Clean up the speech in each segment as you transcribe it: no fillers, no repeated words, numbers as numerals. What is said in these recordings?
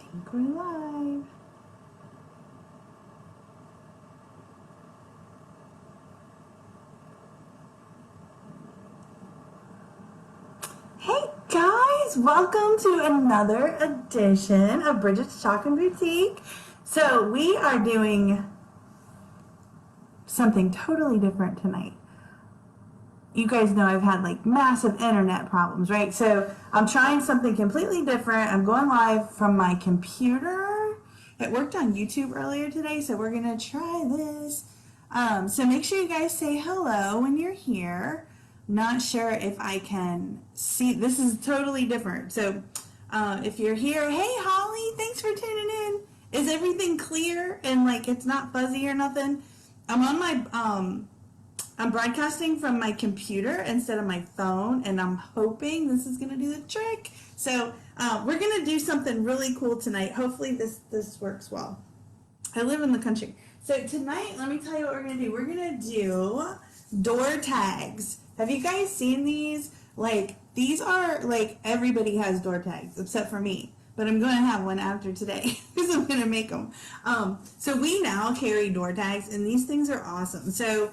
Going live. Hey guys, welcome to another edition of Bridgette's Talking Boutique. So we are doing something totally different tonight. You guys know I've had like massive internet problems, right? So I'm trying something completely different. I'm going live from my computer. It worked on YouTube earlier today, so we're gonna try this. So make sure you guys say hello when you're here. Not sure if I can see. This is totally different. So if you're here, hey Holly, thanks for tuning in. Is everything clear and like it's not fuzzy or nothing? I'm on my I'm broadcasting from my computer instead of my phone, and I'm hoping this is going to do the trick. So we're going to do something really cool tonight. Hopefully this works well. I live in the country. So tonight, let me tell you what we're going to do. We're going to do door tags. Have you guys seen these? Like, these are, like, everybody has door tags except for me. But I'm going to have one after today because I'm going to make them. So we now carry door tags, and these things are awesome. So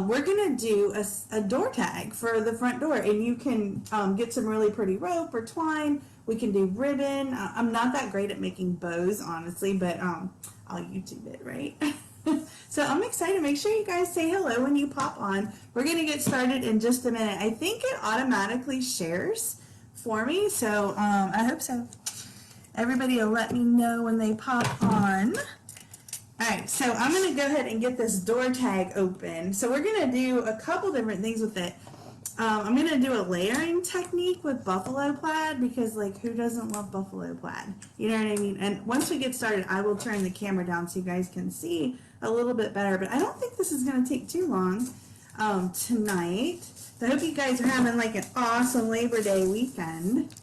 we're going to do a door tag for the front door, and you can get some really pretty rope or twine. We can do ribbon. I'm not that great at making bows, honestly, but I'll YouTube it, right? So I'm excited. Make sure you guys say hello when you pop on. We're going to get started in just a minute. I think it automatically shares for me, so I hope so. Everybody will let me know when they pop on. Alright, so I'm going to go ahead and get this door tag open. So we're going to do a couple different things with it. I'm going to do a layering technique with buffalo plaid because, like, who doesn't love buffalo plaid? You know what I mean? And once we get started, I will turn the camera down so you guys can see a little bit better. But I don't think this is going to take too long tonight. So I hope you guys are having, like, an awesome Labor Day weekend.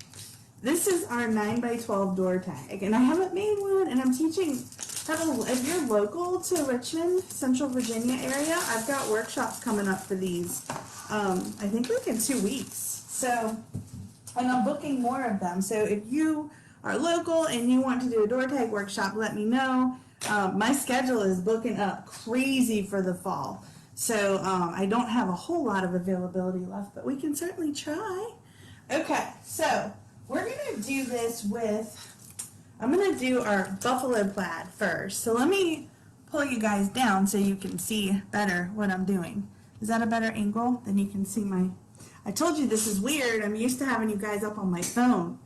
This is our 9x12 door tag, and I haven't made one, and I'm teaching. If you're local to Richmond, Central Virginia area, I've got workshops coming up for these. I think like in 2 weeks. So, and I'm booking more of them. So if you are local and you want to do a door tag workshop, let me know. My schedule is booking up crazy for the fall. So I don't have a whole lot of availability left, but we can certainly try. Okay, so we're going to do this with, I'm going to do our buffalo plaid first. So let me pull you guys down so you can see better what I'm doing. Is that a better angle? Then you can see my, I told you this is weird. I'm used to having you guys up on my phone.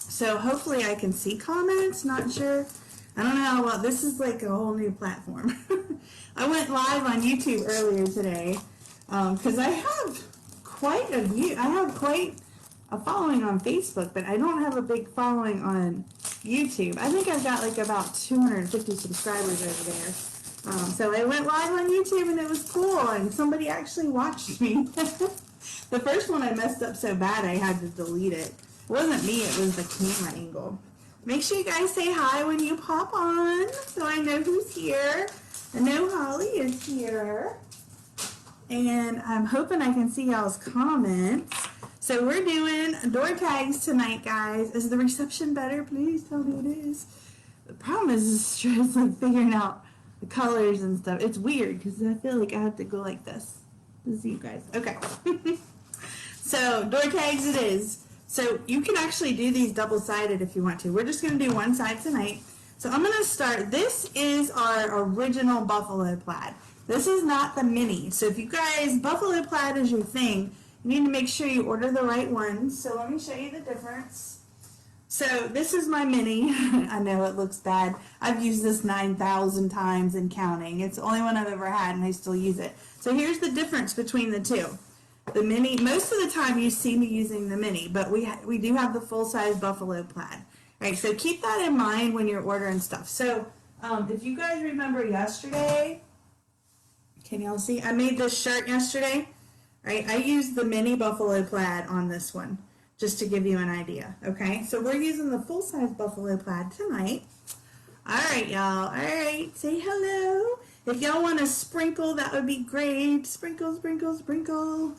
So hopefully I can see comments, not sure. I don't know how well, this is like a whole new platform. I went live on YouTube earlier today because I have quite a view. I have quite a following on Facebook, but I don't have a big following on YouTube. I think I've got like about 250 subscribers over there. So I went live on YouTube and it was cool, and somebody actually watched me. The first one I messed up so bad I had to delete it. It wasn't me, it was the camera angle. Make sure you guys say hi when you pop on so I know who's here. I know Holly is here. And I'm hoping I can see y'all's comments. So we're doing door tags tonight, guys. Is the reception better? Please tell me it is. The problem is just like figuring out the colors and stuff. It's weird because I feel like I have to go like this to see you guys. Okay. So door tags it is. So you can actually do these double-sided if you want to. We're just going to do one side tonight. So I'm going to start. This is our original buffalo plaid. This is not the mini. So if you guys, buffalo plaid is your thing, you need to make sure you order the right ones. So let me show you the difference. So this is my mini. I know it looks bad. I've used this 9,000 times and counting. It's the only one I've ever had and I still use it. So here's the difference between the two. The mini, most of the time you see me using the mini, but we do have the full-size buffalo plaid. All right, so keep that in mind when you're ordering stuff. So if you guys remember yesterday, can y'all see? I made this shirt yesterday. Right, I used the mini buffalo plaid on this one, just to give you an idea, okay? So we're using the full-size buffalo plaid tonight. All right, y'all. All right, say hello. If y'all want to sprinkle, that would be great. Sprinkle, sprinkle, sprinkle.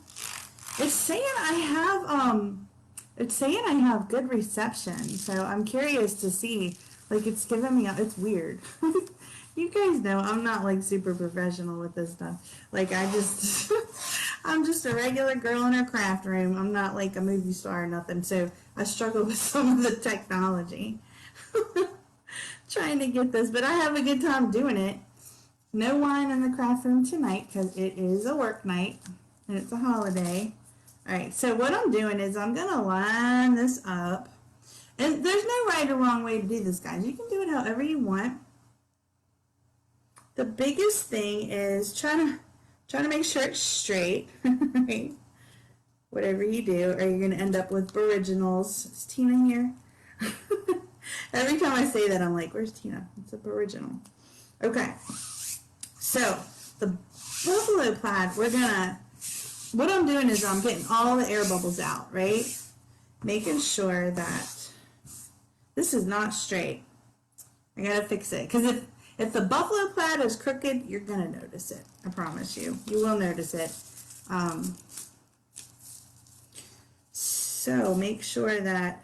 It's saying I have It's saying I have good reception, so I'm curious to see. Like, it's giving me, it's weird. You guys know I'm not like super professional with this stuff. Like, I'm just a regular girl in her craft room. I'm not like a movie star or nothing, so I struggle with some of the technology. Trying to get this, but I have a good time doing it. No wine in the craft room tonight because it is a work night and it's a holiday. All right, so what I'm doing is I'm going to line this up. And there's no right or wrong way to do this, guys. You can do it however you want. The biggest thing is trying to make sure it's straight, right? Whatever you do, or you're going to end up with Originals. Is Tina here? Every time I say that, I'm like, where's Tina? It's a Original. Okay. So, the buffalo plaid, what I'm doing is I'm getting all the air bubbles out, right? Making sure that this is not straight. I gotta fix it. Because if the buffalo plaid is crooked, you're gonna notice it. I promise you. You will notice it. So make sure that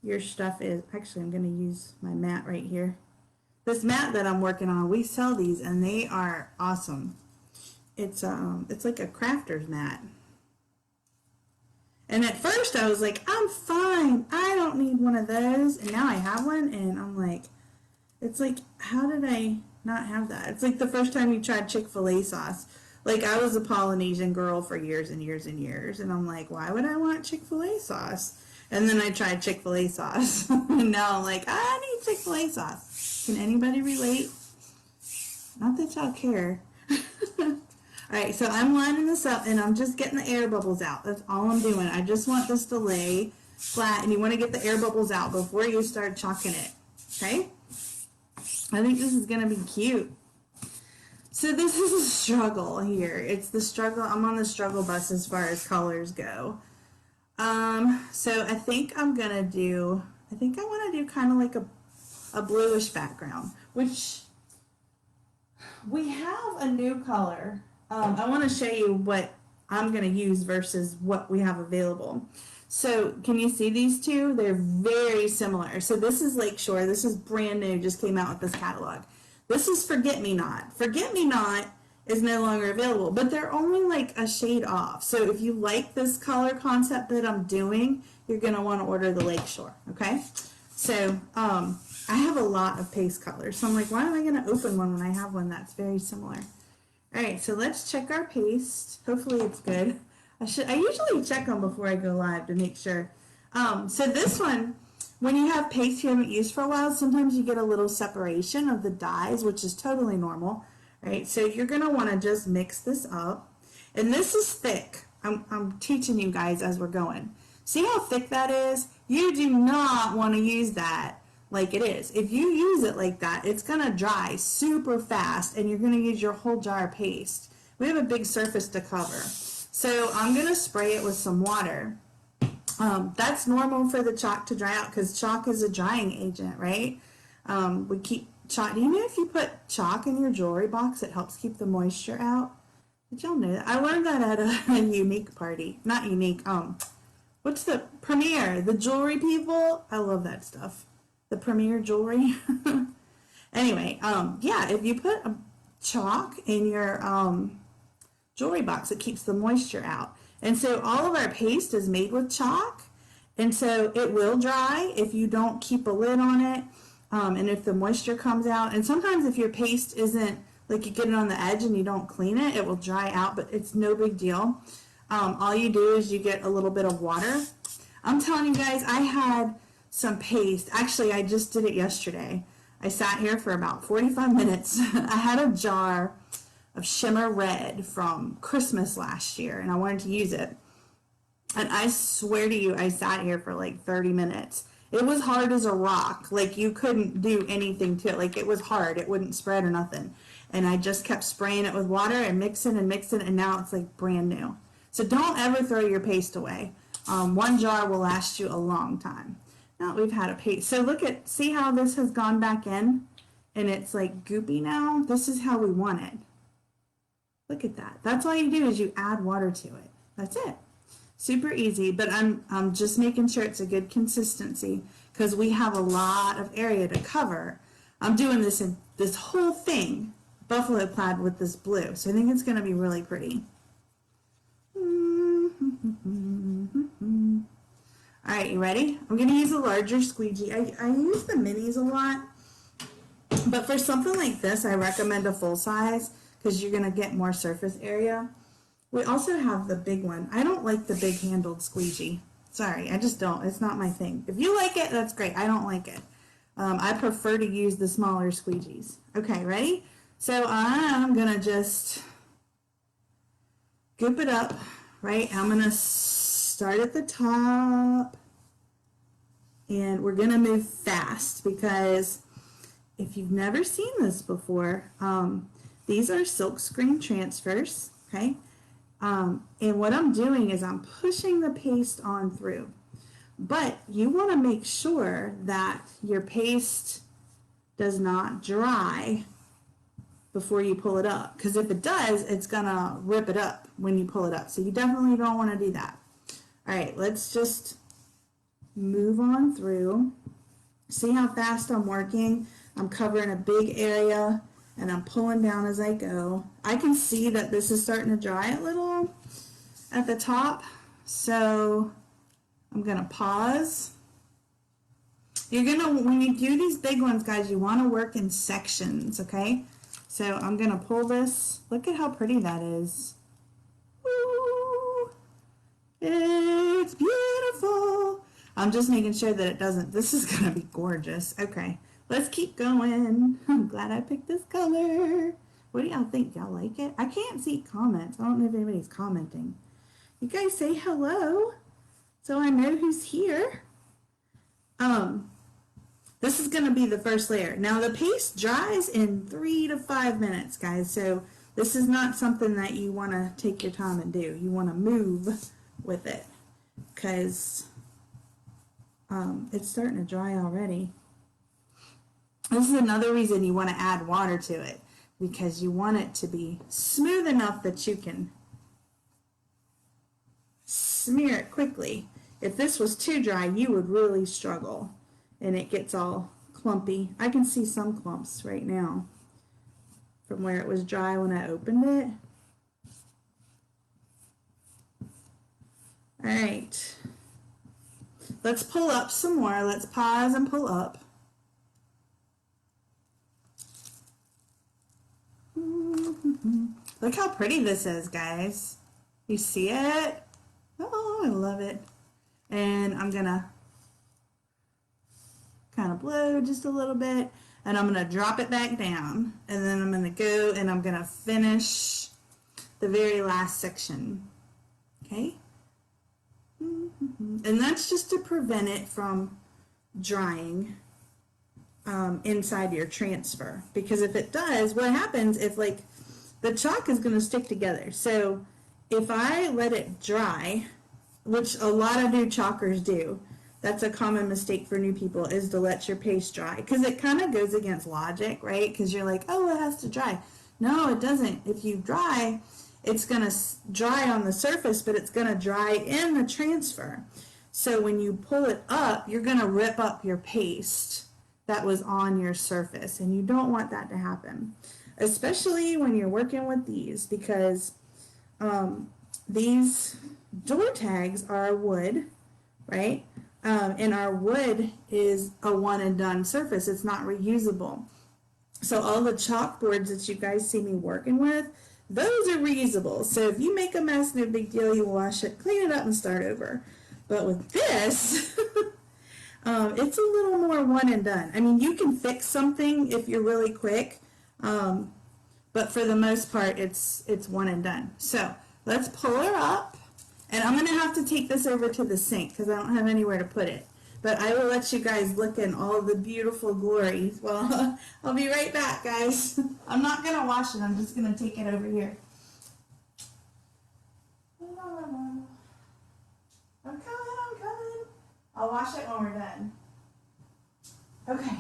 your stuff is, actually I'm gonna use my mat right here. This mat that I'm working on, we sell these and they are awesome. It's like a crafter's mat. And at first I was like, I'm fine. I don't need one of those. And now I have one and I'm like, it's like, how did I not have that? It's like the first time you tried Chick-fil-A sauce. Like, I was a Polynesian girl for years and years and years. And I'm like, why would I want Chick-fil-A sauce? And then I tried Chick-fil-A sauce. And now I'm like, I need Chick-fil-A sauce. Can anybody relate? Not that y'all care. Alright, so I'm lining this up and I'm just getting the air bubbles out. That's all I'm doing. I just want this to lay flat and you want to get the air bubbles out before you start chalking it. Okay? I think this is going to be cute. So this is a struggle here. It's the struggle. I'm on the struggle bus as far as colors go. So I think I want to do kind of like a bluish background, which we have a new color. I want to show you what I'm going to use versus what we have available. So can you see these two? They're very similar. So this is Lakeshore. This is brand new. Just came out with this catalog. This is Forget Me Not. Forget Me Not is no longer available, but they're only like a shade off. So if you like this color concept that I'm doing, you're going to want to order the Lakeshore. Okay. So I have a lot of paste colors. So I'm like, why am I going to open one when I have one that's very similar? All right, so let's check our paste. Hopefully it's good. I usually check them before I go live to make sure. So this one, when you have paste you haven't used for a while, sometimes you get a little separation of the dyes, which is totally normal, right? So you're gonna wanna just mix this up. And this is thick. I'm teaching you guys as we're going. See how thick that is? You do not wanna use that like it is. If you use it like that, it's gonna dry super fast and you're gonna use your whole jar of paste. We have a big surface to cover. So I'm gonna spray it with some water. That's normal for the chalk to dry out because chalk is a drying agent, right? We keep chalk. Do you know if you put chalk in your jewelry box, it helps keep the moisture out? Did y'all know that? I learned that at a Unique party. Not Unique, what's the Premier? The jewelry people? I love that stuff. The Premier jewelry. Anyway, yeah, if you put a chalk in your jewelry box, it keeps the moisture out. And so all of our paste is made with chalk, and so it will dry if you don't keep a lid on it, and if the moisture comes out. And sometimes if your paste isn't, like you get it on the edge and you don't clean it, it will dry out, but it's no big deal. All you do is you get a little bit of water. I'm telling you guys, I had some paste. Actually, I just did it yesterday. I sat here for about 45 minutes. I had a jar of Shimmer Red from Christmas last year, and I wanted to use it. And I swear to you, I sat here for like 30 minutes. It was hard as a rock. Like, you couldn't do anything to it. Like, it was hard. It wouldn't spread or nothing. And I just kept spraying it with water and mixing, and now it's like brand new. So don't ever throw your paste away. One jar will last you a long time. Now we've had a paste. So see how this has gone back in? And it's like goopy now? This is how we want it. Look at that. That's all you do is you add water to it. That's it. Super easy, but I'm just making sure it's a good consistency because we have a lot of area to cover. I'm doing this whole thing buffalo plaid with this blue, so I think it's going to be really pretty. All right, you ready? I'm going to use a larger squeegee. I use the minis a lot, but for something like this, I recommend a full size because you're going to get more surface area. We also have the big one. I don't like the big handled squeegee. Sorry, I just don't. It's not my thing. If you like it, that's great. I don't like it. I prefer to use the smaller squeegees. Okay, ready? So I'm going to just goop it up, right? I'm going to start at the top, and we're going to move fast because if you've never seen this before, these are silk screen transfers, okay? And what I'm doing is I'm pushing the paste on through. But you want to make sure that your paste does not dry before you pull it up. Because if it does, it's going to rip it up when you pull it up. So you definitely don't want to do that. All right, let's just move on through. See how fast I'm working? I'm covering a big area and I'm pulling down as I go. I can see that this is starting to dry a little at the top. So I'm going to pause. You're going to, when you do these big ones, guys, you want to work in sections, okay? So I'm going to pull this. Look at how pretty that is. Woo! It's beautiful. I'm just making sure that it doesn't, this is going to be gorgeous. Okay, let's keep going. I'm glad I picked this color. What do y'all think? Y'all like it? I can't see comments. I don't know if anybody's commenting. You guys say hello so I know who's here. This is going to be the first layer. Now the paste dries in 3 to 5 minutes, guys. So this is not something that you want to take your time and do. You want to move with it because it's starting to dry already. This is another reason you want to add water to it because you want it to be smooth enough that you can smear it quickly. If this was too dry, you would really struggle and it gets all clumpy. I can see some clumps right now from where it was dry when I opened it. All right, let's pull up some more. Let's pause and pull up. Look how pretty this is, guys. You see it? Oh, I love it. And I'm gonna kind of blow just a little bit, and I'm gonna drop it back down, and then I'm gonna go and I'm gonna finish the very last section. Okay? And that's just to prevent it from drying inside your transfer, because if it does, what happens if, like, the chalk is going to stick together. So if I let it dry, which a lot of new chalkers do, that's a common mistake for new people, is to let your paste dry, because it kind of goes against logic, right? Because you're like, oh, it has to dry. No, it doesn't. If you dry, it's going to dry on the surface, but it's going to dry in the transfer. So when you pull it up, you're going to rip up your paste that was on your surface, and you don't want that to happen, especially when you're working with these, because these door tags are wood, right? And our wood is a one and done surface. It's not reusable. So all the chalkboards that you guys see me working with, those are reusable. So if you make a mess, no big deal. You wash it, clean it up, and start over. But with this, it's a little more one and done. I mean, you can fix something if you're really quick, but for the most part, it's one and done. So let's pull her up, and I'm going to have to take this over to the sink because I don't have anywhere to put it. But I will let you guys look in all of the beautiful glories. Well, I'll be right back, guys. I'm not going to wash it. I'm just going to take it over here. I'm coming. I'll wash it when we're done. Okay.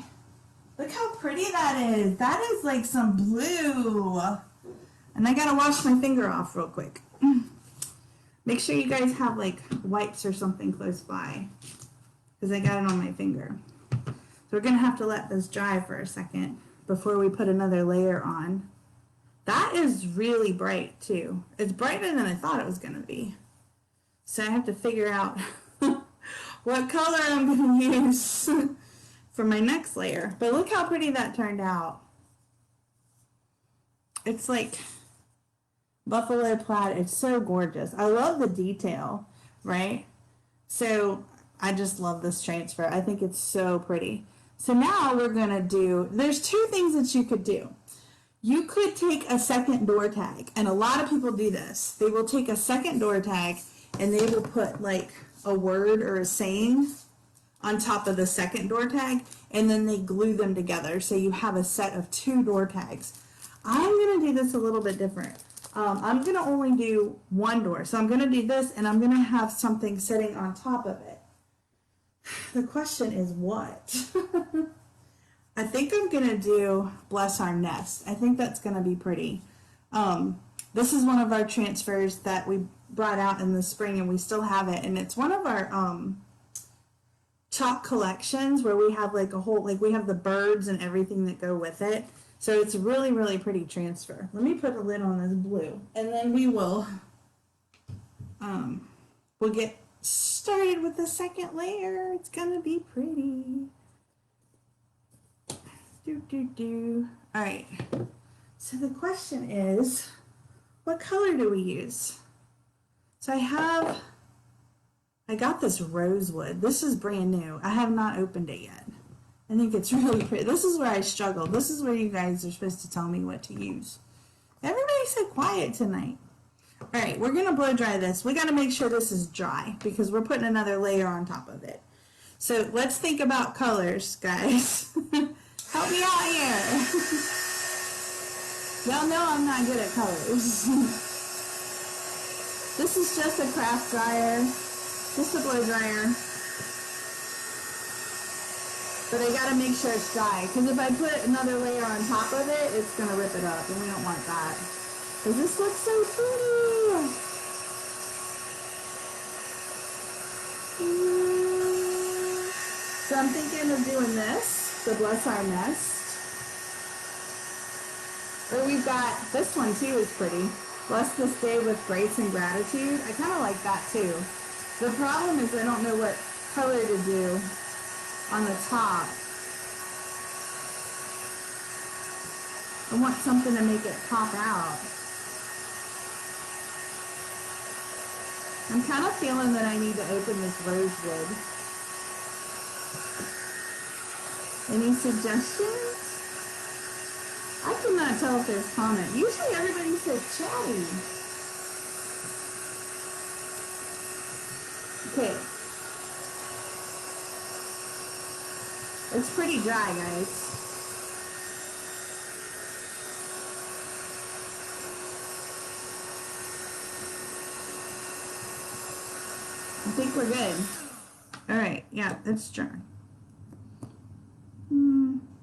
Look how pretty that is. That is like some blue. And I got to wash my finger off real quick. Make sure you guys have like wipes or something close by, because I got it on my finger. So we're gonna have to let this dry for a second before we put another layer on. That is really bright too. It's brighter than I thought it was gonna be. So I have to figure out what color I'm gonna use for my next layer. But look how pretty that turned out. It's like buffalo plaid. It's so gorgeous. I love the detail, right? So I just love this transfer. I think it's so pretty. So now we're gonna do, there's two things that you could do. You could take a second door tag, and a lot of people do this. They will take a second door tag and they will put like a word or a saying on top of the second door tag, and then they glue them together. So you have a set of 2 door tags. I'm gonna do this a little bit different. I'm gonna only do 1 door. So I'm gonna do this, and I'm gonna have something sitting on top of it. The question is what? I think I'm gonna do Bless Our Nest. I think that's gonna be pretty. This is one of our transfers that we brought out in the spring, and we still have it, and it's one of our chalk collections where we have like a whole, like we have the birds and everything that go with it. So it's really, really pretty transfer. Let me put a lid on this blue, and then we will we'll get started with the second layer. It's gonna be pretty. All right. So the question is, what color do we use? So I got this rosewood. This is brand new. I have not opened it yet. I think it's really pretty. This is where I struggle. This is where you guys are supposed to tell me what to use. Everybody's so quiet tonight. All right, we're gonna blow dry this. We gotta make sure this is dry because we're putting another layer on top of it. So let's think about colors, guys. Help me out here. Y'all know I'm not good at colors. This is just a craft dryer, just a blow dryer. But I gotta make sure it's dry, because if I put another layer on top of it, it's gonna rip it up, and we don't want that. Because this looks so pretty. So I'm thinking of doing this, the Bless Our Nest. Or we've got, this one too is pretty. Bless this day with grace and gratitude. I kind of like that too. The problem is I don't know what color to do on the top. I want something to make it pop out. I'm kind of feeling that I need to open this rosewood. Any suggestions? I cannot tell if there's comment. Usually everybody's so chatty. Okay. It's pretty dry, guys. I think we're good. All right, yeah, it's dry.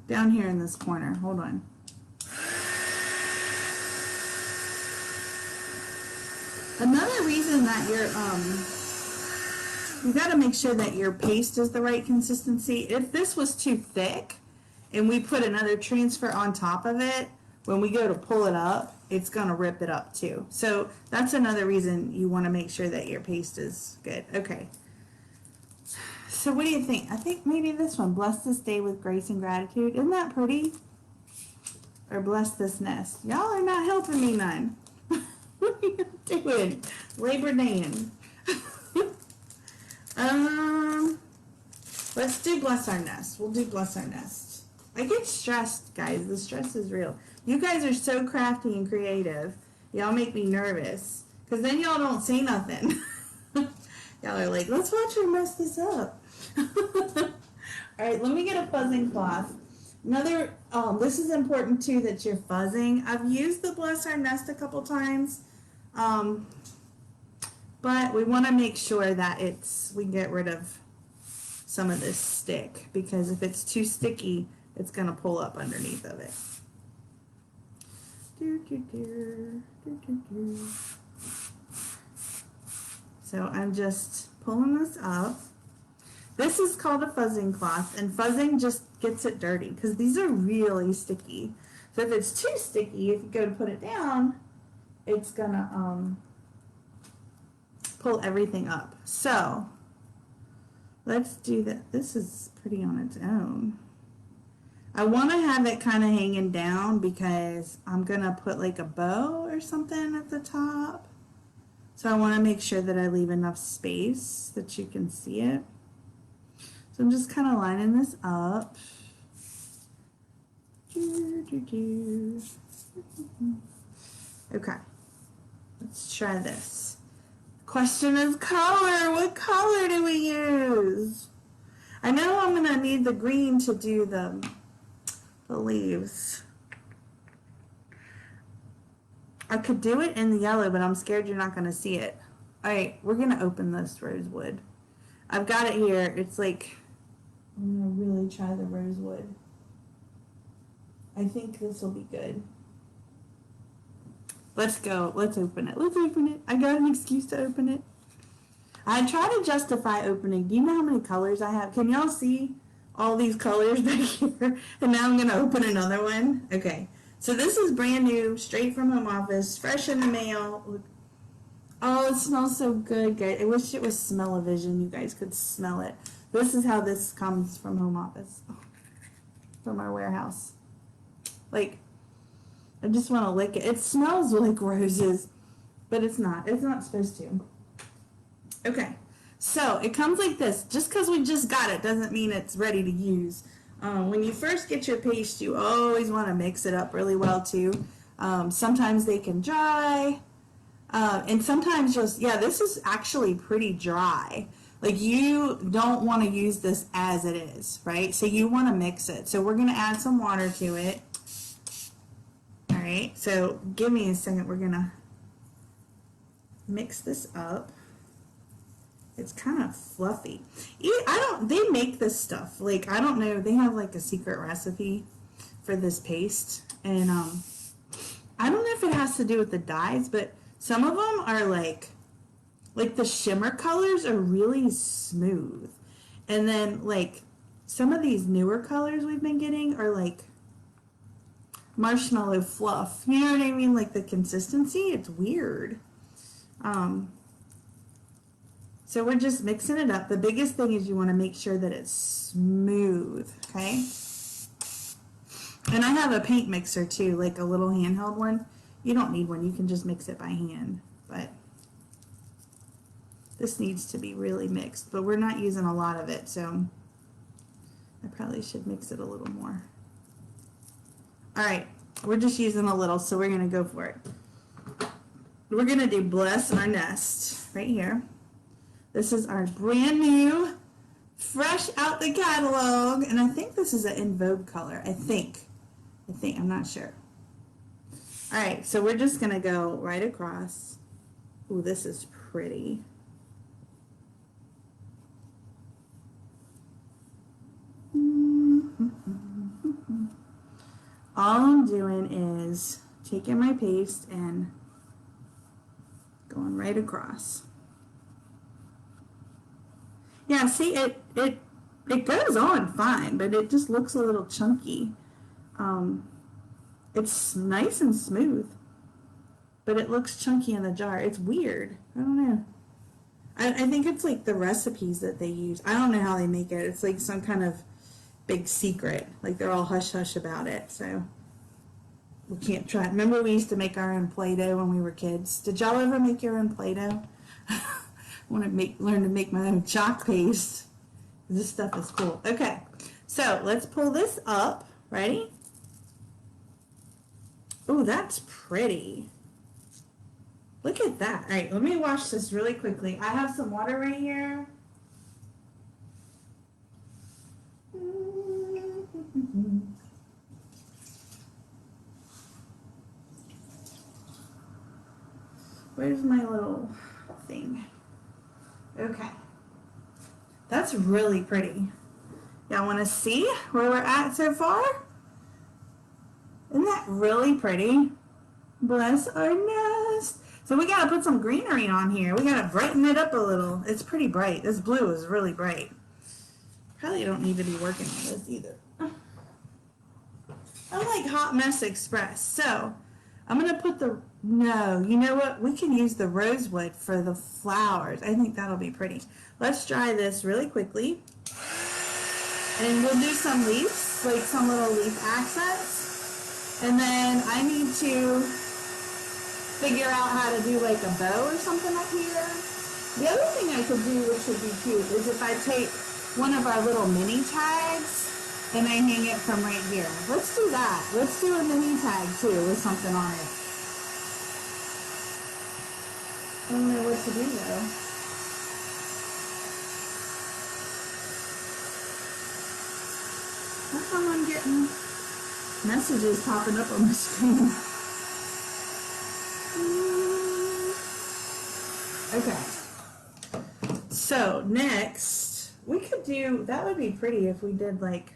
Down here in this corner, hold on. Another reason that you got to make sure that your paste is the right consistency. If this was too thick and we put another transfer on top of it, when we go to pull it up, it's going to rip it up too. So that's another reason you want to make sure that your paste is good. Okay. So what do you think? I think maybe this one, Bless This Day with Grace and Gratitude. Isn't that pretty? Or Bless This Nest. Y'all are not helping me none. What are you doing? Labor Day. Let's do Bless Our Nest. We'll do Bless Our Nest. I get stressed, guys. The stress is real. You guys are so crafty and creative. Y'all make me nervous. Because then y'all don't say nothing. Y'all are like, let's watch her mess this up. Alright, let me get a fuzzing cloth. Another, this is important too that you're fuzzing. I've used the Bless Our Nest a couple times. But we want to make sure that we get rid of some of this stick, because if it's too sticky, it's going to pull up underneath of it. So I'm just pulling this up. This is called a fuzzing cloth, and fuzzing just gets it dirty because these are really sticky. So if it's too sticky, if you go to put it down, it's gonna pull everything up. So let's do that. This is pretty on its own. I want to have it kind of hanging down because I'm gonna put like a bow or something at the top. So I want to make sure that I leave enough space that you can see it. So I'm just kind of lining this up. Okay, let's try this. Question is color. What color do we use? I know I'm gonna need the green to do the leaves. I could do it in the yellow, but I'm scared you're not gonna see it. All right, we're gonna open this rosewood. I've got it here. It's like, I'm gonna really try the rosewood. I think this will be good. Let's go. Let's open it. Let's open it. I got an excuse to open it. I try to justify opening. Do you know how many colors I have? Can y'all see all these colors back here? And now I'm going to open another one. Okay. So this is brand new, straight from home office, fresh in the mail. Oh, it smells so good, guys. I wish it was smell-o-vision. You guys could smell it. This is how this comes from home office. From our warehouse. Like, I just want to lick it. It smells like roses, but it's not. It's not supposed to. Okay, so it comes like this. Just because we just got it doesn't mean it's ready to use. When you first get your paste, you always want to mix it up really well too. Sometimes they can dry, and sometimes just, yeah, this is actually pretty dry. Like, you don't want to use this as it is, right? So you want to mix it. So we're going to add some water to it. All right, so give me a second. We're going to mix this up. It's kind of fluffy. They make this stuff. Like, I don't know. They have like a secret recipe for this paste. And I don't know if it has to do with the dyes, but some of them are like the shimmer colors are really smooth. And then like some of these newer colors we've been getting are like marshmallow fluff. You know what I mean? Like the consistency, it's weird. So we're just mixing it up. The biggest thing is you want to make sure that it's smooth, okay? And I have a paint mixer too, like a little handheld one. You don't need one, you can just mix it by hand. But this needs to be really mixed, but we're not using a lot of it, so I probably should mix it a little more. All right, we're just using a little, so we're gonna go for it. We're gonna do Bless Our Nest right here. This is our brand new, fresh out the catalog, and I think this is an In Vogue color. I think, I'm not sure. All right, so we're just gonna go right across. Ooh, this is pretty. All I'm doing is taking my paste and going right across. Yeah, see, it goes on fine, but it just looks a little chunky. It's nice and smooth, but it looks chunky in the jar. It's weird. I don't know. I think it's like the recipes that they use. I don't know how they make it. It's like some kind of big secret. Like they're all hush-hush about it, so we can't try it. Remember we used to make our own Play-Doh when we were kids? Did y'all ever make your own Play-Doh? I want to learn to make my own chalk paste. This stuff is cool. Okay, so let's pull this up. Ready? Oh, that's pretty. Look at that. All right, let me wash this really quickly. I have some water right here. Where's my little thing? Okay. That's really pretty. Y'all want to see where we're at so far? Isn't that really pretty? Bless our nest. So we gotta put some greenery on here. We gotta brighten it up a little. It's pretty bright. This blue is really bright. Probably don't need to be working on this either. I like Hot Mess Express. So I'm gonna put the, no, you know what? We can use the rosewood for the flowers. I think that'll be pretty. Let's dry this really quickly. And we'll do some leaves, like some little leaf accents. And then I need to figure out how to do like a bow or something up here. The other thing I could do, which would be cute, is if I take one of our little mini tags and I hang it from right here. Let's do that. Let's do a mini tag too with something on it. I don't know what to do though. How come I'm getting messages popping up on the screen? Okay. So next, we could do, that would be pretty if we did like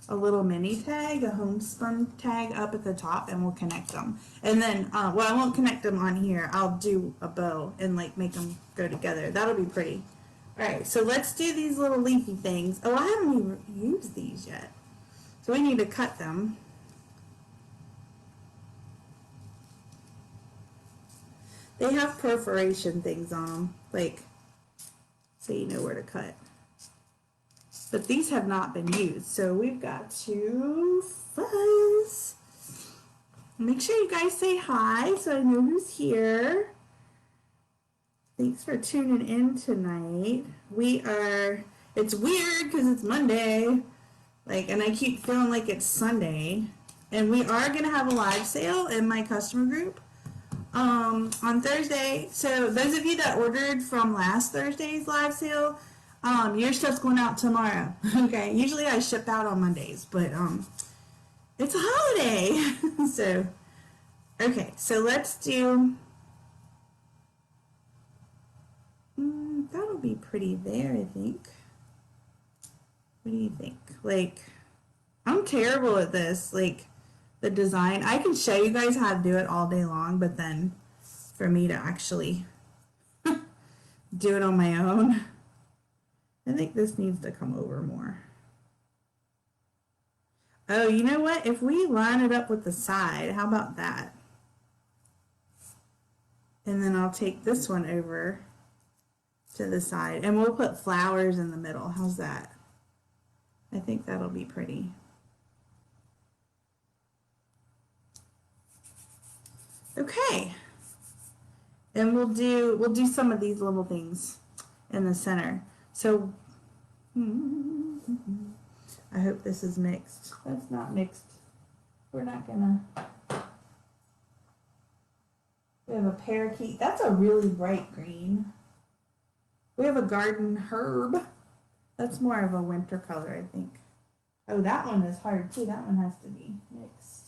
a little mini tag, a homespun tag up at the top, and we'll connect them. And then, well, I won't connect them on here. I'll do a bow and like make them go together. That'll be pretty. All right, so let's do these little leafy things. Oh, I haven't even used these yet. So we need to cut them. They have perforation things on them, like, so you know where to cut. But these have not been used, so we've got to fuzz. Make sure you guys say hi so I know who's here. Thanks for tuning in tonight. It's weird because it's Monday, like, and I keep feeling like it's Sunday. And we are going to have a live sale in my customer group on Thursday. So those of you that ordered from last Thursday's live sale, your stuff's going out tomorrow. Okay, usually I ship out on Mondays, but it's a holiday. So okay, so let's do, that'll be pretty there, I think. What do you think? Like, I'm terrible at this, like the design. I can show you guys how to do it all day long, but then for me to actually do it on my own, I think this needs to come over more. Oh, you know what? If we line it up with the side, how about that? And then I'll take this one over to the side and we'll put flowers in the middle. How's that? I think that'll be pretty. Okay. And we'll do some of these little things in the center. So I hope this is mixed. That's not mixed. We're not gonna. We have a parakeet. That's a really bright green. We have a garden herb. That's more of a winter color, I think. Oh, that one is hard too. That one has to be mixed.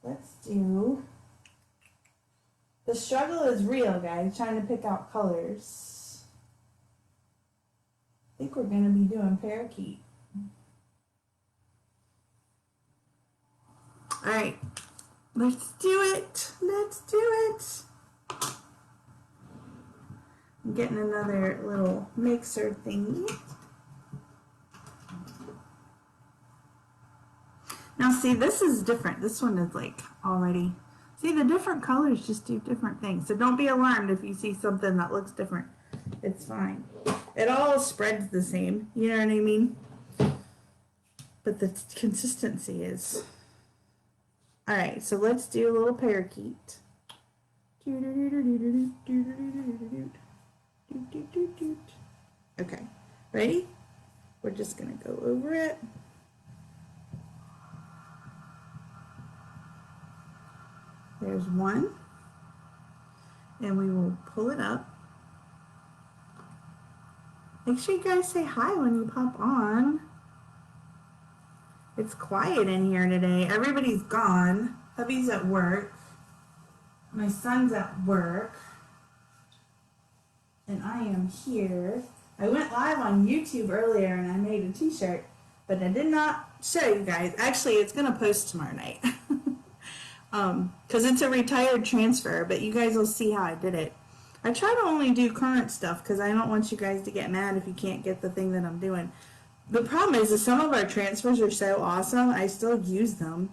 Let's do. The struggle is real, guys, trying to pick out colors. I think we're going to be doing parakeet. All right, let's do it. Let's do it. I'm getting another little mixer thingy. Now see, this is different. This one is like already, see, the different colors just do different things. So don't be alarmed if you see something that looks different. It's fine. It all spreads the same, you know what I mean? But the consistency is. All right, so let's do a little parakeet. Okay, ready? We're just gonna go over it. There's one, and we will pull it up. Make sure you guys say hi when you pop on. It's quiet in here today. Everybody's gone. Hubby's at work. My son's at work. And I am here. I went live on YouTube earlier and I made a t-shirt, but I did not show you guys. Actually, it's going to post tomorrow night. Because it's a retired transfer, but you guys will see how I did it. I try to only do current stuff because I don't want you guys to get mad if you can't get the thing that I'm doing. The problem is some of our transfers are so awesome, I still use them,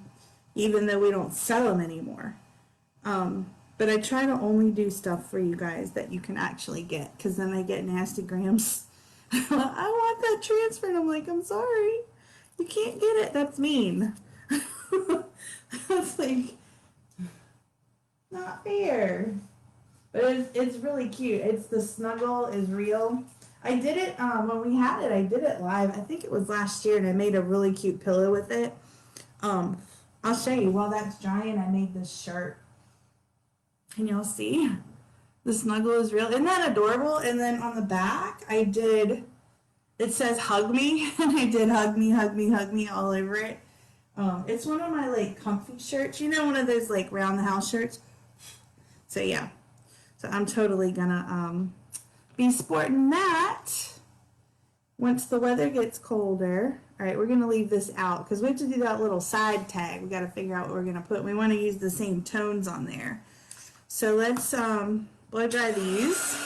even though we don't sell them anymore. But I try to only do stuff for you guys that you can actually get, because then I get nasty grams. I want that transfer, and I'm like, I'm sorry, you can't get it. That's mean. That's like not fair. But it's really cute. It's the snuggle is real. I did it when we had it. I did it live. I think it was last year, and I made a really cute pillow with it. I'll show you while that's drying. I made this shirt, and you'll see the snuggle is real. Isn't that adorable? And then on the back, I did. It says "hug me," and I did "hug me, hug me, hug me" all over it. It's one of my like comfy shirts. You know, one of those like round the house shirts. So yeah. So I'm totally gonna be sporting that once the weather gets colder. All right, we're gonna leave this out because we have to do that little side tag. We got to figure out what we're gonna put. We want to use the same tones on there. So let's blow dry these.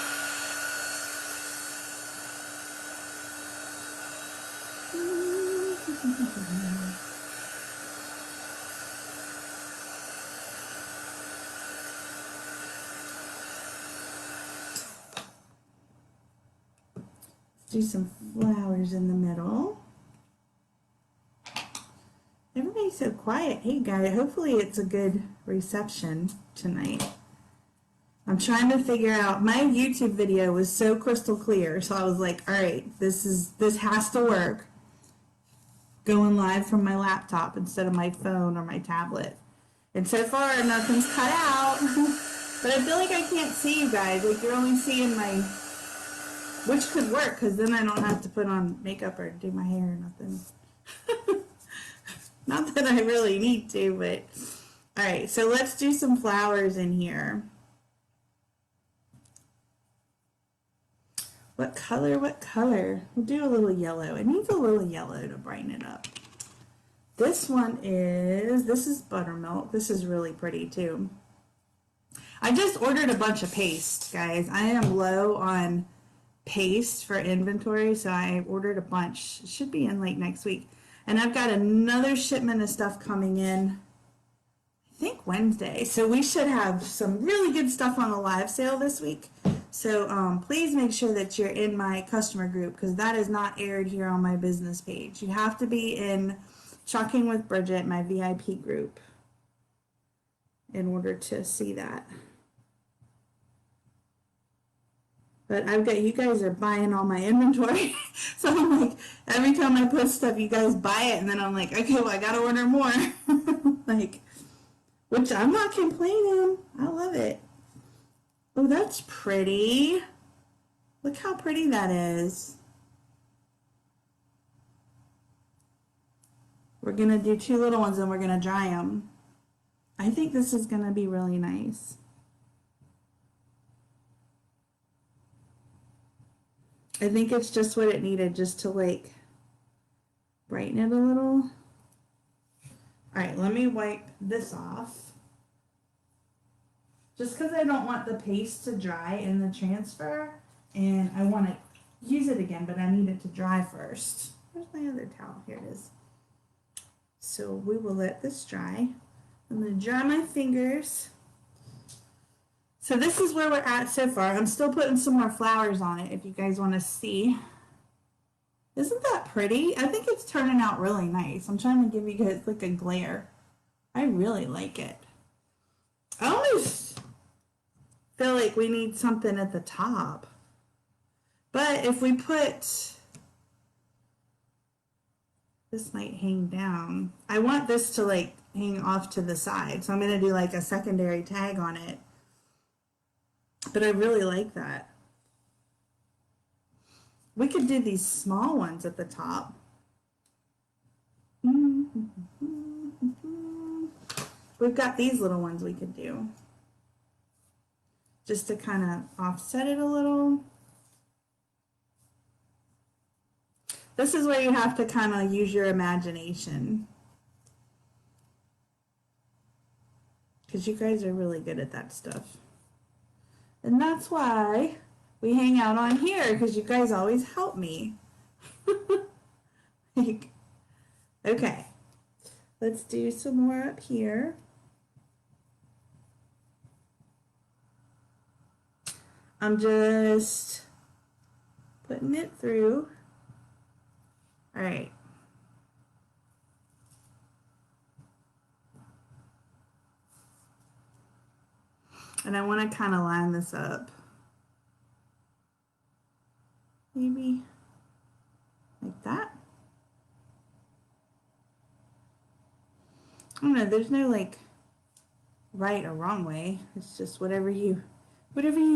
Do some flowers in the middle. Everybody's so quiet. Hey guys, hopefully it's a good reception tonight. I'm trying to figure out, my YouTube video was so crystal clear, so I was like, all right, this has to work. Going live from my laptop instead of my phone or my tablet. And so far nothing's cut out. But I feel like I can't see you guys. Like you're only seeing my, which could work, because then I don't have to put on makeup or do my hair or nothing. Not that I really need to, but... Alright, so let's do some flowers in here. What color, what color? We'll do a little yellow. It needs a little yellow to brighten it up. This is buttermilk. This is really pretty too. I just ordered a bunch of paste, guys. I am low on paste for inventory, so I ordered a bunch. It should be in like next week. And I've got another shipment of stuff coming in, I think Wednesday. So we should have some really good stuff on the live sale this week. So please make sure that you're in my customer group, because that is not aired here on my business page. You have to be in Shocking with Bridgette, my VIP group, in order to see that. But I've got, you guys are buying all my inventory. So I'm like, every time I post stuff, you guys buy it. And then I'm like, okay, well, I got to order more. Like, which I'm not complaining. I love it. Oh, that's pretty. Look how pretty that is. We're going to do two little ones and we're going to dry them. I think this is going to be really nice. I think it's just what it needed, just to like brighten it a little. All right, let me wipe this off. Just because I don't want the paste to dry in the transfer, and I want to use it again, but I need it to dry first. Where's my other towel? Here it is. So we will let this dry. I'm going to dry my fingers. So this is where we're at so far. I'm still putting some more flowers on it if you guys want to see. Isn't that pretty? I think it's turning out really nice. I'm trying to give you guys like a glare. I really like it. I almost feel like we need something at the top. But if we put... This might hang down. I want this to like hang off to the side. So I'm going to do like a secondary tag on it. But I really like that. We could do these small ones at the top. We've got these little ones we could do. Just to kind of offset it a little. This is where you have to kind of use your imagination. because you guys are really good at that stuff. And that's why we hang out on here, because you guys always help me. Like, okay, let's do some more up here. I'm just putting it through. All right. And I want to kind of line this up. Maybe like that. I don't know, there's no like right or wrong way. It's just whatever you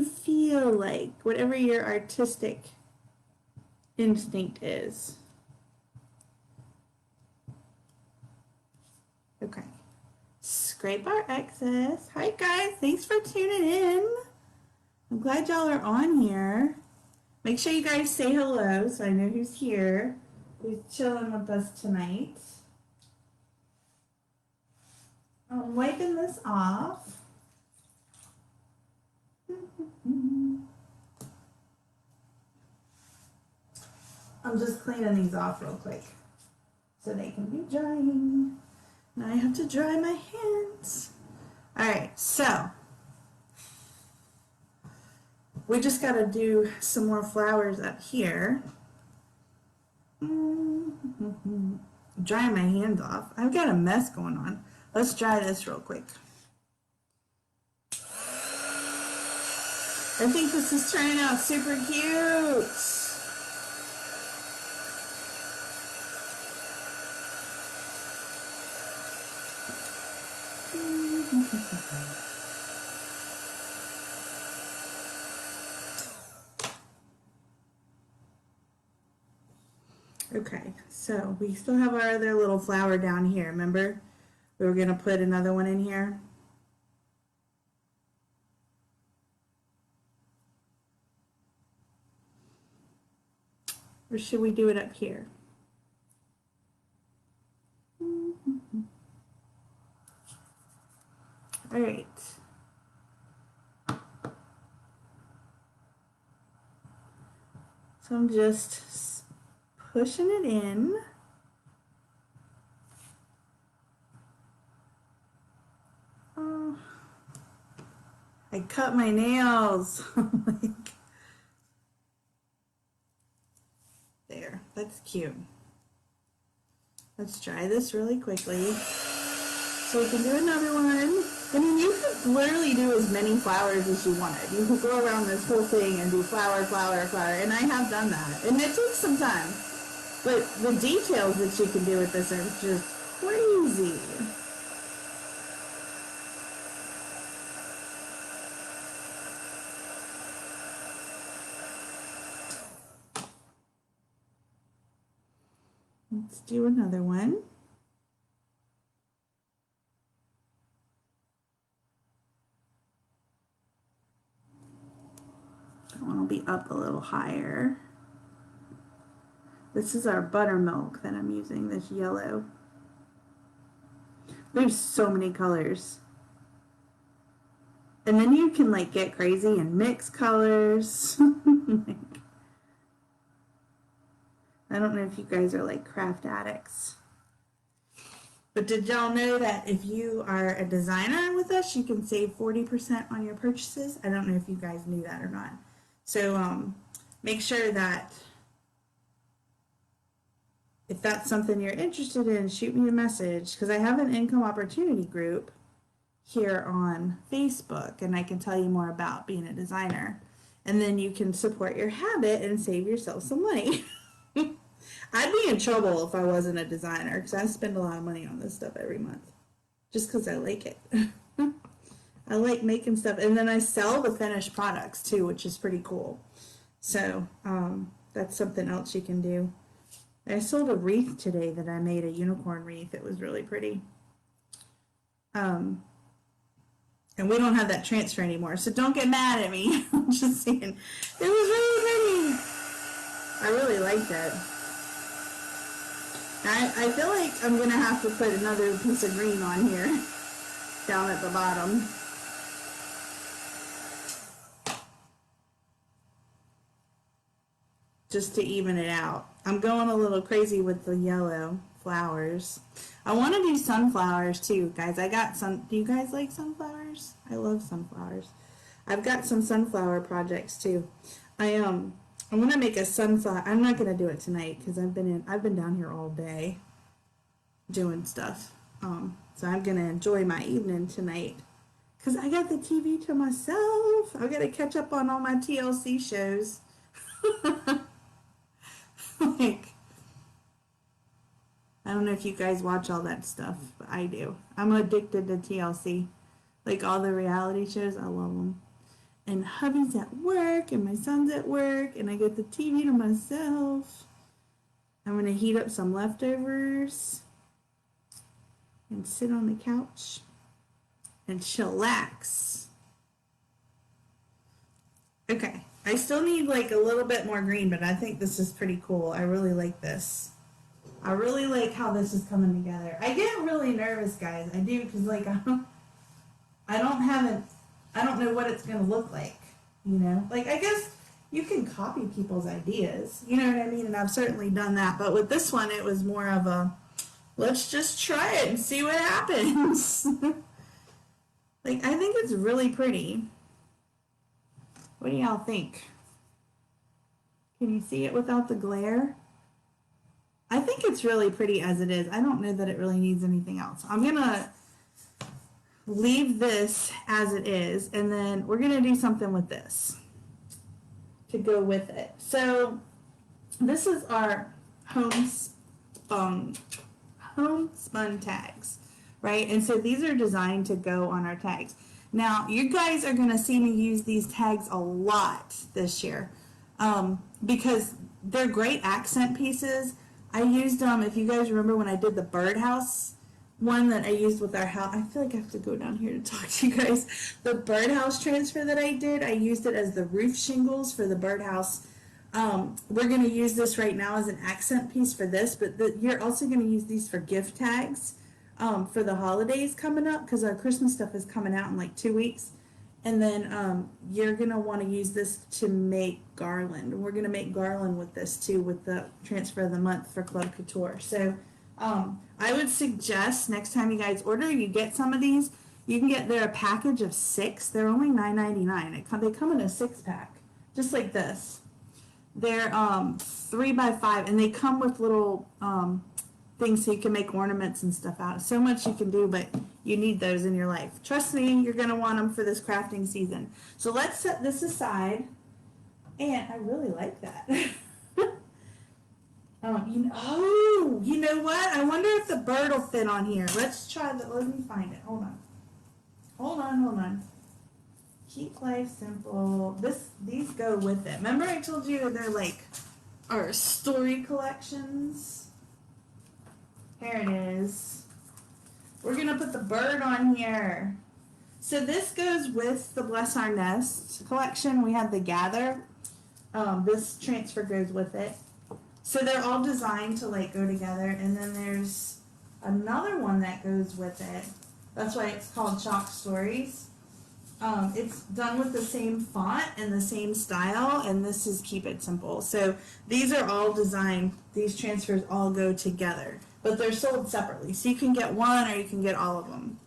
feel like, whatever your artistic instinct is. Okay. Scrape our excess. Hi guys, thanks for tuning in. I'm glad y'all are on here. Make sure you guys say hello so I know who's here, who's chilling with us tonight. I'm wiping this off. I'm just cleaning these off real quick so they can be drying. Now I have to dry my hands. All right, so we just got to do some more flowers up here. Drying my hands off. I've got a mess going on. Let's dry this real quick. I think this is turning out super cute. Okay, so we still have our other little flower down here. Remember, we were going to put another one in here. Or should we do it up here? All right. So I'm just pushing it in. Oh, I cut my nails. There, that's cute. Let's try this really quickly so we can do another one. I mean, you could literally do as many flowers as you wanted. You could go around this whole thing and do flower, flower, flower, and I have done that. And it takes some time. But the details that you can do with this are just crazy. Let's do another one. That one will be up a little higher. This is our buttermilk that I'm using, this yellow. There's so many colors. And then you can like get crazy and mix colors. I don't know if you guys are like craft addicts. But did y'all know that if you are a designer with us, you can save 40% on your purchases? I don't know if you guys knew that or not. So make sure that if that's something you're interested in, shoot me a message, because I have an income opportunity group here on Facebook, and I can tell you more about being a designer. And then you can support your habit and save yourself some money. I'd be in trouble if I wasn't a designer, because I spend a lot of money on this stuff every month just because I like it. I like making stuff, and then I sell the finished products too, which is pretty cool. So that's something else you can do. I sold a wreath today that I made, a unicorn wreath. It was really pretty. And we don't have that transfer anymore, so don't get mad at me. I'm just saying, it was really pretty. I really liked it. I feel like I'm going to have to put another piece of green on here. down at the bottom. Just to even it out. I'm going a little crazy with the yellow flowers. I want to do sunflowers too, guys. I got some. Do you guys like sunflowers? I love sunflowers. I've got some sunflower projects too. I'm gonna make a sunflower. I'm not gonna do it tonight because I've been down here all day doing stuff. So I'm gonna enjoy my evening tonight because I got the TV to myself. I gotta catch up on all my TLC shows. Like, I don't know if you guys watch all that stuff, but I do. I'm addicted to TLC. Like all the reality shows, I love them. And hubby's at work, and my son's at work, and I get the TV to myself. I'm going to heat up some leftovers and sit on the couch and chillax. Okay, I still need like a little bit more green, but I think this is pretty cool. I really like this. I really like how this is coming together. I get really nervous, guys. I do, because like I don't know what it's going to look like, you know? Like, I guess you can copy people's ideas, you know what I mean? And I've certainly done that. But with this one, it was more of a, let's just try it and see what happens. Like, I think it's really pretty. What do y'all think? Can you see it without the glare? I think it's really pretty as it is. I don't know that it really needs anything else. I'm going to leave this as it is, and then we're going to do something with this to go with it. So this is our homespun tags, right? And so these are designed to go on our tags. Now, you guys are going to see me use these tags a lot this year because they're great accent pieces. I used them, if you guys remember when I did the birdhouse one that I used with our house. I feel like I have to go down here to talk to you guys. The birdhouse transfer that I did, I used it as the roof shingles for the birdhouse. We're going to use this right now as an accent piece for this, but you're also going to use these for gift tags for the holidays coming up because our Christmas stuff is coming out in like 2 weeks. And then you're going to want to use this to make garland. We're going to make garland with this too with the transfer of the month for Club Couture. So I would suggest next time you guys order, you get some of these. You can get there a package of 6. They're only $9.99. They come in a 6-pack, just like this. They're 3 by 5, and they come with little things so you can make ornaments and stuff out. So much you can do, but you need those in your life. Trust me, you're going to want them for this crafting season. So let's set this aside, and I really like that. You know what? I wonder if the bird will fit on here. Let's try that. Let me find it. Hold on. Keep life simple. These go with it. Remember I told you they're like our story collections? Here it is. We're going to put the bird on here. So this goes with the Bless Our Nest collection. We have the Gather. This transfer goes with it. So they're all designed to like go together. And then there's another one that goes with it. That's why it's called Chalk Stories. It's done with the same font and the same style, and this is Keep It Simple. So these are all designed, these transfers all go together, but they're sold separately. So you can get one or you can get all of them.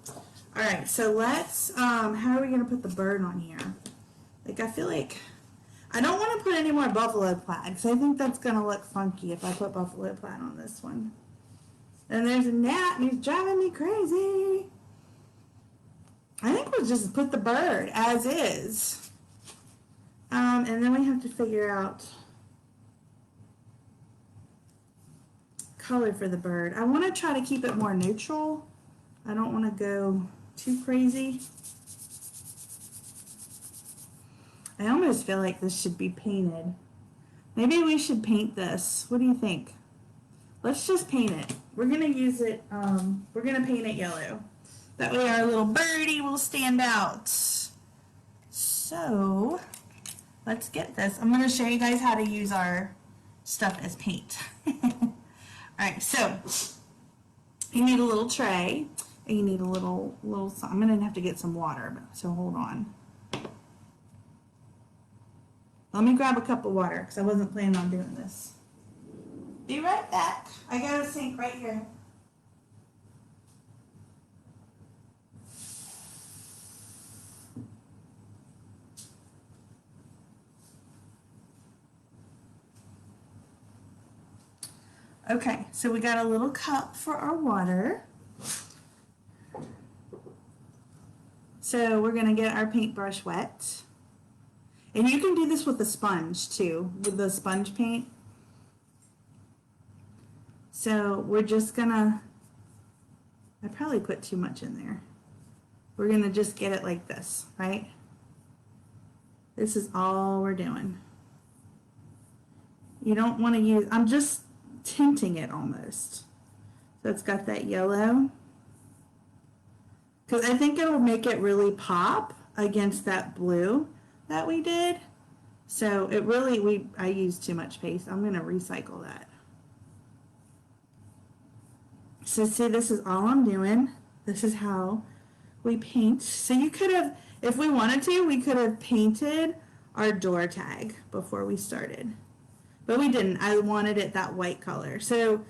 All right, so let's, how are we going to put the bird on here? Like, I feel like, I don't want to put any more buffalo plaid, because I think that's going to look funky if I put buffalo plaid on this one. And there's a gnat, and he's driving me crazy. I think we'll just put the bird as is. And then we have to figure out color for the bird. I want to try to keep it more neutral. I don't want to go too crazy. I almost feel like this should be painted. Maybe we should paint this. What do you think? Let's just paint it. We're going to use it, we're going to paint it yellow. That way our little birdie will stand out. So, let's get this. I'm going to show you guys how to use our stuff as paint. Alright, so, you need a little tray. And you need a little, I'm gonna have to get some water, so hold on. Let me grab a cup of water because I wasn't planning on doing this. Be right back. I got a sink right here. Okay, so we got a little cup for our water. So we're gonna get our paintbrush wet. And you can do this with a sponge too, with the sponge paint. So we're just gonna, I probably put too much in there. We're gonna just get it like this, right? This is all we're doing. You don't wanna use, I'm just tinting it almost. So it's got that yellow. Because I think it'll make it really pop against that blue that we did. So it really, I used too much paste. I'm gonna recycle that. So see, this is all I'm doing. This is how we paint. So you could have, if we wanted to, we could have painted our door tag before we started. But we didn't. I wanted it that white color. So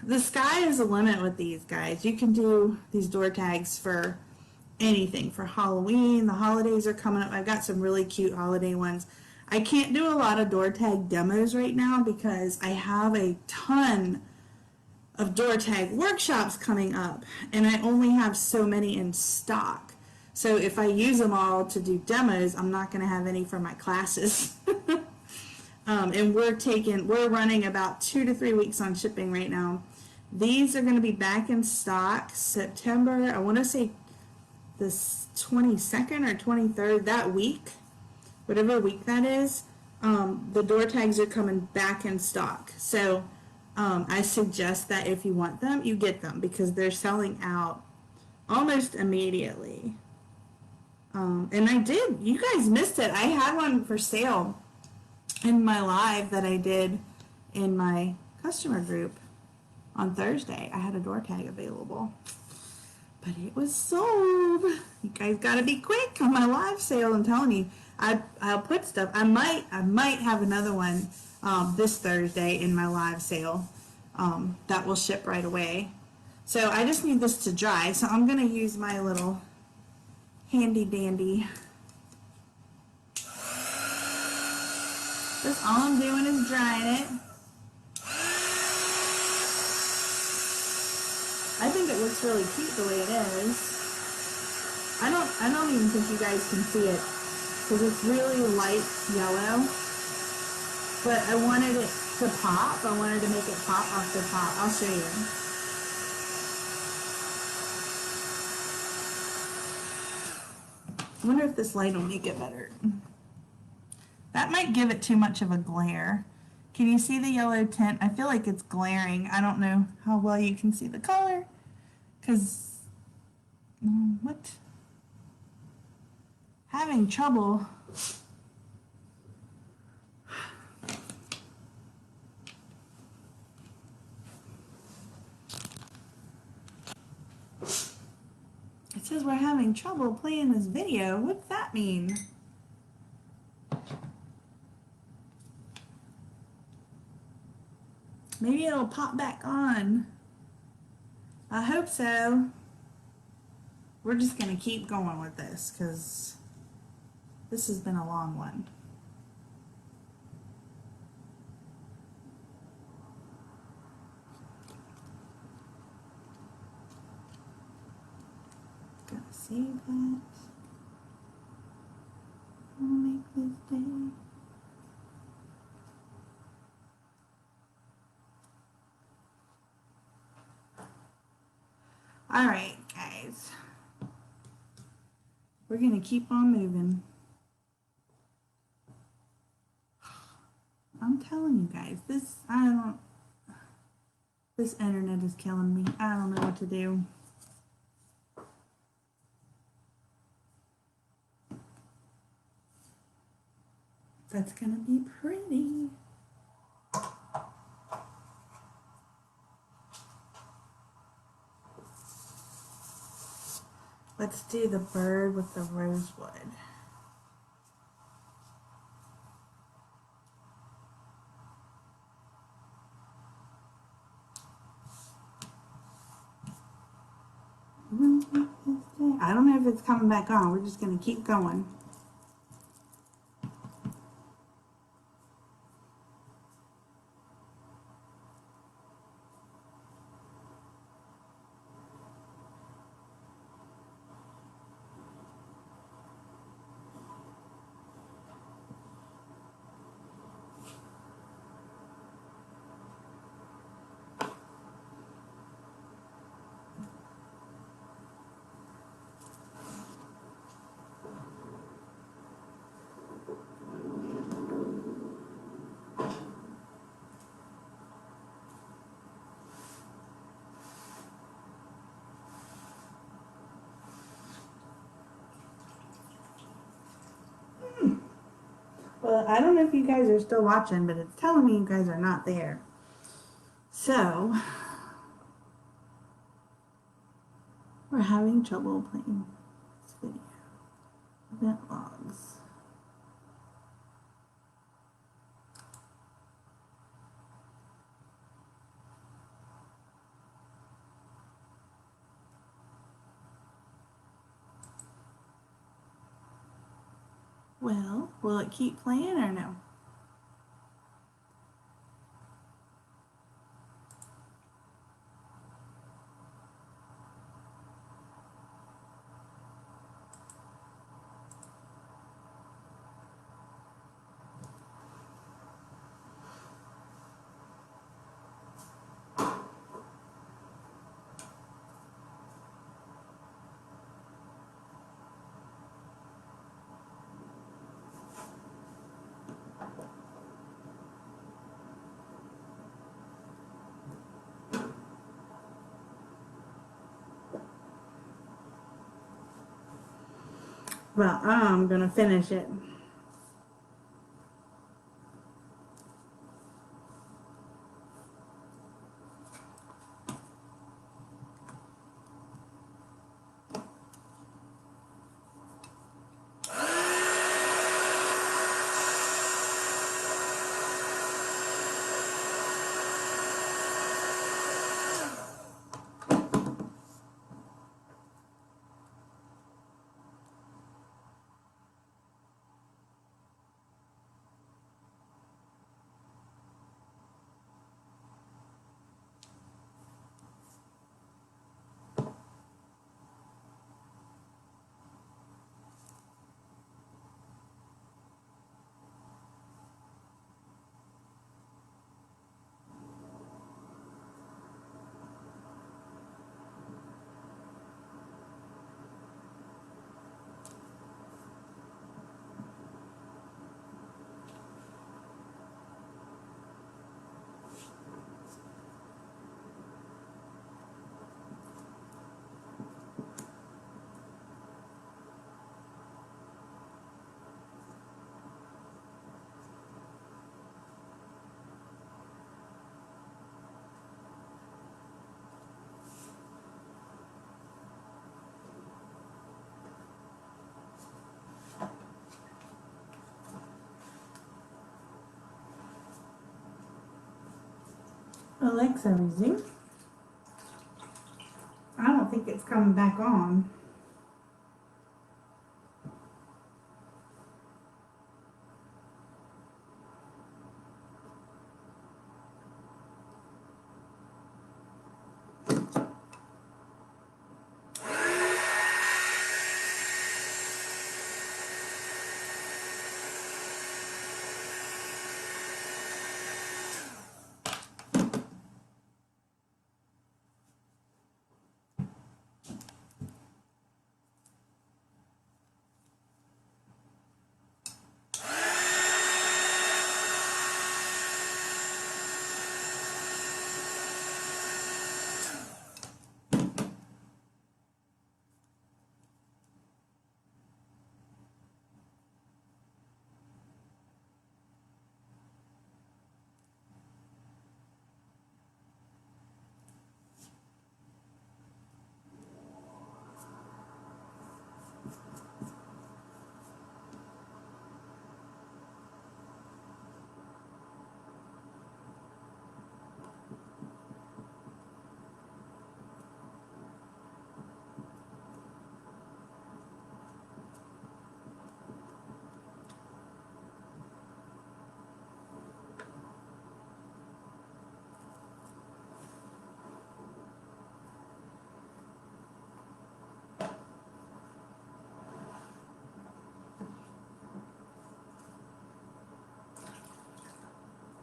the sky is the limit with these guys. You can do these door tags for anything. For Halloween, the holidays are coming up. I've got some really cute holiday ones. I can't do a lot of door tag demos right now because I have a ton of door tag workshops coming up and I only have so many in stock. So if I use them all to do demos, I'm not going to have any for my classes. And we're running about 2 to 3 weeks on shipping right now. These are going to be back in stock September, I want to say the 22nd or 23rd, that week, whatever week that is. The door tags are coming back in stock. So I suggest that if you want them, you get them because they're selling out almost immediately. And I did, you guys missed it. I had one for sale in my live that I did in my customer group on Thursday. I had a door tag available, but it was sold. You guys gotta be quick on my live sale. I'm telling you, I'll put stuff. I might have another one this Thursday in my live sale that will ship right away. So I just need this to dry. So I'm gonna use my little handy dandy. That's all I'm doing is drying it. I think it looks really cute the way it is. I don't even think you guys can see it because it's really light yellow. But I wanted it to pop. I wanted to make it pop off the top. I'll show you. I wonder if this light will make it better. That might give it too much of a glare. Can you see the yellow tint? I feel like it's glaring. I don't know how well you can see the color. Because, what? Having trouble. It says we're having trouble playing this video. What's that mean? Maybe it'll pop back on. I hope so. We're just going to keep going with this because this has been a long one. Gotta save that. I'll make this day. All right, guys. We're going to keep on moving. I'm telling you guys, this internet is killing me. I don't know what to do. That's going to be pretty. Let's do the bird with the rosewood. I don't know if it's coming back on. We're just going to keep going. Well, I don't know if you guys are still watching, but it's telling me you guys are not there. So, we're having trouble playing this video. Event logs. Well, will it keep playing or no? Well, I'm gonna finish it. Alexa, resume. I don't think it's coming back on.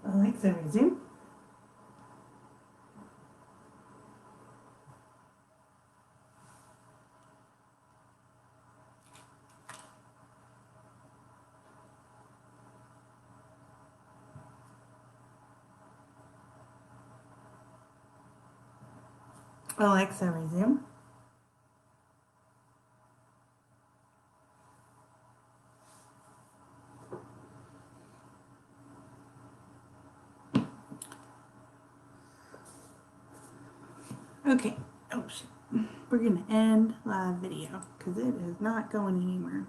Alexa, resume. Alexa, resume. Okay. Oh shit. We're gonna end live video because it is not going anywhere.